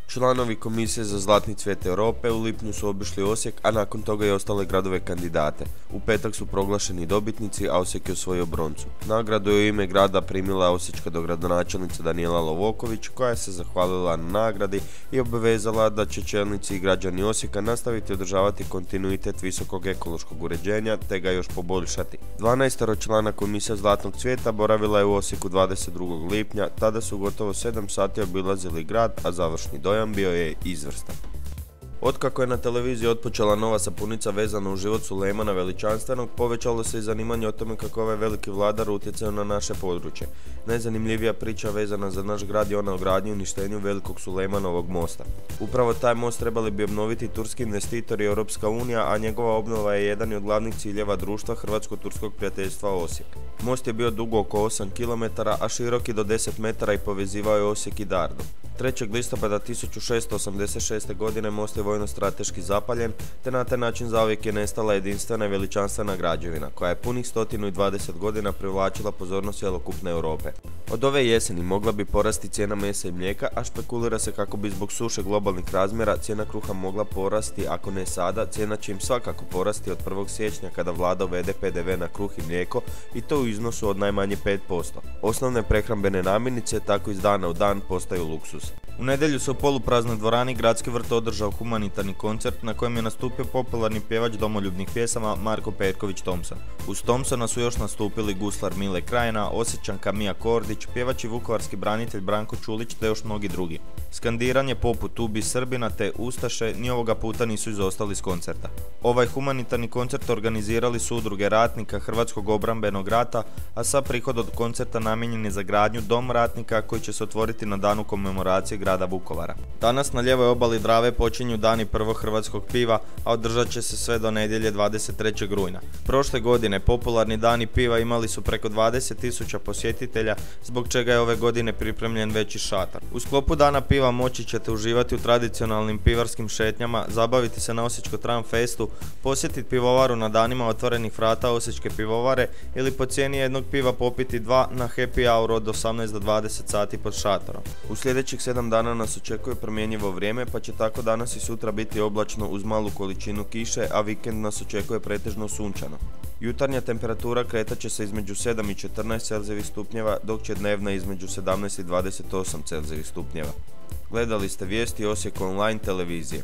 Članovi Komisije za Zlatni cvijet Europe u lipnju su obišli Osijek, a nakon toga i ostale gradove kandidate. U petak su proglašeni dobitnici, a Osijek je osvojio broncu. Nagradu je u ime grada primila osječka dogradonačelnica Danijela Lovoković, koja je se zahvalila na nagradi i obvezala da će čelnici i građani Osijeka nastaviti održavati kontinuitet visokog ekološkog uređenja te ga još poboljšati. 12 člana Komisije Zlatnog cvijeta boravila je u Osijeku 22. lipnja, tada su gotovo 7 sati obilazili grad, a završni dojam bio je izvrstan. Otkako je na televiziji otpočela nova sapunica vezana u život Sulejmana Veličanstvenog, povećalo se i zanimanje o tome kako ovaj veliki vladar utjecao na naše područje. Najzanimljivija priča vezana za naš grad je ona o gradnji i uništenju velikog Sulejmanovog mosta. Upravo taj most trebali bi obnoviti turski investitori i Europska unija, a njegova obnova je jedan od glavnih ciljeva društva Hrvatsko-turskog prijateljstva Osijek. Most je bio dug oko 8 km, a širok i do 10 metara i povezivao je Osijek i Dardu. 3. listopada 1686. godine most je vojno-strateški zapaljen, te na taj način zauvijek je nestala jedinstvena i veličanstvena građevina, koja je punih 120 godina privlačila pozornost cjelokupne Europe. Od ove jeseni mogla bi porasti cijena mesa i mlijeka, a špekulira se kako bi zbog suše globalnih razmjera cijena kruha mogla porasti, ako ne sada, cijena će im svakako porasti od 1. siječnja kada vlada uvede PDV na kruh i mlijeko, i to u iznosu od najmanje 5%. Osnovne prehrambene namirnice tako iz dana u dan postaju luksuz. U nedjelju se u polupraznoj dvorani Gradski vrt održao humanitarni koncert na kojem je nastupio popularni pjevač domoljubnih pjesama Marko Perković Thompson. Uz Thompsona su još nastupili guslar Mile Krajina, Osječanka Mija Kordić, pjevač i vukovarski branitelj Branko Čulić te još mnogi drugi. Skandiranje poput Ubi Srbina te Ustaše ni ovoga puta nisu izostali s koncerta. Ovaj humanitarni koncert organizirali su udruge ratnika Hrvatskog obrambenog rata, a sav prihod od koncerta namijenjen je za gradnju Dom ratnika koji će se otvoriti na danu komemoracije grada Vukovara. Danas na lijevoj obali Drave počinju dani prvog hrvatskog piva, a održat će se sve do nedjelje 23. rujna. Prošle godine popularni dani piva imali su preko 20.000 posjetitelja, zbog čega je ove godine pripremljen veći šator. U sklopu dana piva moći ćete uživati u tradicionalnim pivarskim šetnjama, zabaviti se na Osječko Tram festu, posjetiti pivovaru na danima otvorenih vrata Osječke pivovare ili po cijeni jednog piva popiti dva na happy hour od 18 do 20 sati pod šatorom. U sljedećih 7 dana nas očekuje promjenjivo vrijeme, pa će tako danas i sutra biti oblačno uz malu količinu kiše, a vikend nas očekuje pretežno sunčano. Jutarnja temperatura kretat će se između 7 i 14 Celzijevih stupnjeva, dok će dnevna između 17 i 28 Celzijevih stupnjeva. Gledali ste vijesti Osijek online televizije.